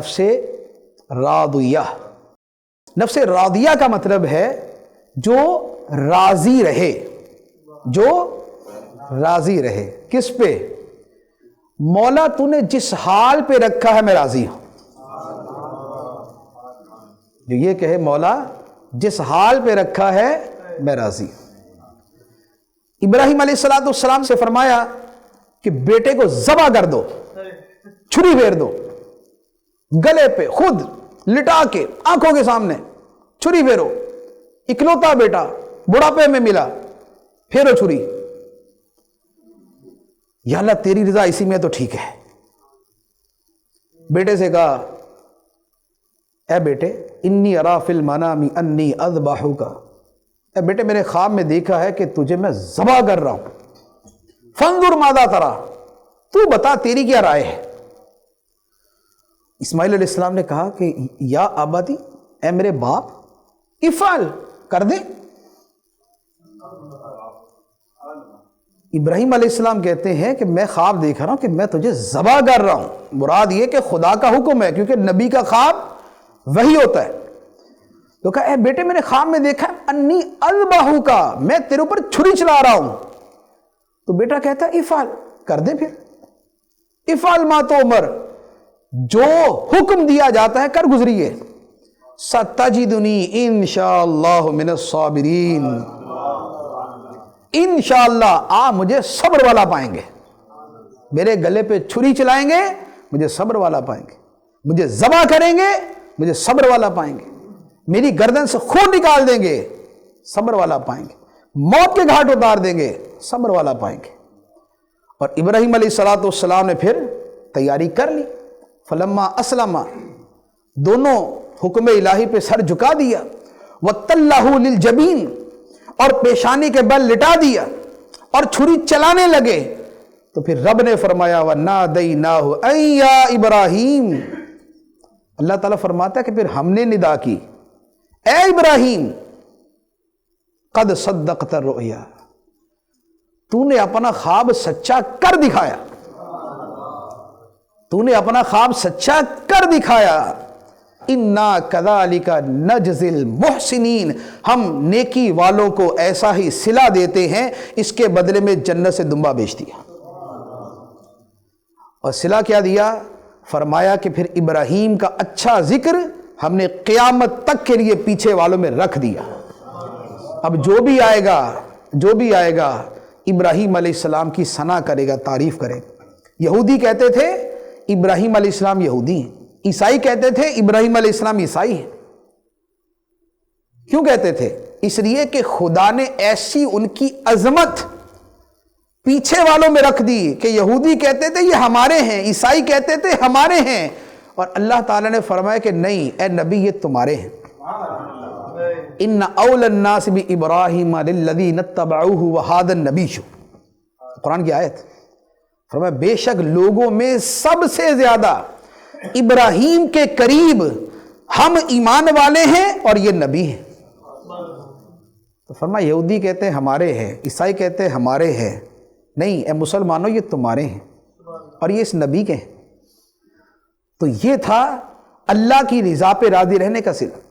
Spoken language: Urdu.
نفس راضیہ۔ نفس راضیہ کا مطلب ہے جو راضی رہے، جو راضی رہے۔ کس پہ؟ مولا تو نے جس حال پہ رکھا ہے میں راضی ہوں۔ جو یہ کہے مولا جس حال پہ رکھا ہے میں راضی ہوں۔ ابراہیم علیہ السلام سے فرمایا کہ بیٹے کو ذبح کر دو، چھری پھیر دو، گلے پہ خود لٹا کے آنکھوں کے سامنے چھری پھیرو، اکلوتا بیٹا بڑھاپے میں ملا، پھیرو چھری۔ یا اللہ تیری رضا اسی میں تو ٹھیک ہے۔ بیٹے سے کہا اے بیٹے انی ارا فی المنام انی اذبحک، اے بیٹے میرے خواب میں دیکھا ہے کہ تجھے میں ذبح کر رہا ہوں، فانظر ماذا ترى، تو بتا تیری کیا رائے ہے۔ اسماعیل علیہ السلام نے کہا کہ یا ابتی، اے میرے باپ، افعل، کر دے۔ ابراہیم علیہ السلام کہتے ہیں کہ میں خواب دیکھ رہا ہوں کہ میں تجھے ذبح کر رہا ہوں، مراد یہ کہ خدا کا حکم ہے، کیونکہ نبی کا خواب وہی ہوتا ہے۔ تو کہا اے بیٹے میں نے خواب میں دیکھا انی اذبحک، میں تیرے اوپر چھری چلا رہا ہوں۔ تو بیٹا کہتا ہے افعل، کر دے پھر، افعل ما تؤمر، جو حکم دیا جاتا ہے کر گزریے۔ ستجدنی انشاءاللہ من الصابرین، انشاءاللہ آپ مجھے صبر والا پائیں گے، میرے گلے پہ چھری چلائیں گے مجھے صبر والا پائیں گے، مجھے ذبح کریں گے مجھے صبر والا پائیں گے، میری گردن سے خون نکال دیں گے صبر والا پائیں گے، موت کے گھاٹ اتار دیں گے صبر والا پائیں گے۔ اور ابراہیم علیہ السلام نے پھر تیاری کر لی۔ فلما اسلم، دونوں حکم الہی پہ سر جھکا دیا، وَتَلَّهُ لِلْجَبِينِ، اور پیشانی کے بل لٹا دیا اور چھری چلانے لگے۔ تو پھر رب نے فرمایا وَنَادَيْنَاهُ أَن يَا إِبْرَاهِيمُ، اللہ تعالیٰ فرماتا ہے کہ پھر ہم نے ندا کی، اے ابراہیم قد صدقت الرؤیا، تو نے اپنا خواب سچا کر دکھایا، تو نے اپنا خواب سچا کر دکھایا۔ انا کذالک نجزی المحسنین، ہم نیکی والوں کو ایسا ہی صلہ دیتے ہیں، اس کے بدلے میں جنت سے دمبا بیچ دیا۔ اور صلہ کیا دیا؟ فرمایا کہ پھر ابراہیم کا اچھا ذکر ہم نے قیامت تک کے لیے پیچھے والوں میں رکھ دیا۔ اب جو بھی آئے گا ابراہیم علیہ السلام کی ثنا کرے گا، تعریف کرے گا۔ یہودی کہتے تھے ابراہیم علیہ السلام یہودی ہیں، عیسائی کہتے تھے ابراہیم علیہ السلام عیسائی ہیں۔ کیوں کہتے تھے؟ اس لیے کہ خدا نے ایسی ان کی عظمت پیچھے والوں میں رکھ دی کہ یہودی کہتے تھے یہ ہمارے ہیں، عیسائی کہتے تھے ہمارے ہیں، اور اللہ تعالیٰ نے فرمایا کہ نہیں اے نبی یہ تمہارے ہیں۔ ان اول الناس بابراہیم للذین اتبعوہ وہذا النبی، قرآن کی آیت۔ فرمایا بے شک لوگوں میں سب سے زیادہ ابراہیم کے قریب ہم ایمان والے ہیں اور یہ نبی ہیں۔ تو فرمایا یہودی کہتے ہیں ہمارے ہیں، عیسائی کہتے ہیں ہمارے ہیں، نہیں اے مسلمانوں یہ تمہارے ہیں اور یہ اس نبی کے ہیں۔ تو یہ تھا اللہ کی رضا پہ راضی رہنے کا صلہ۔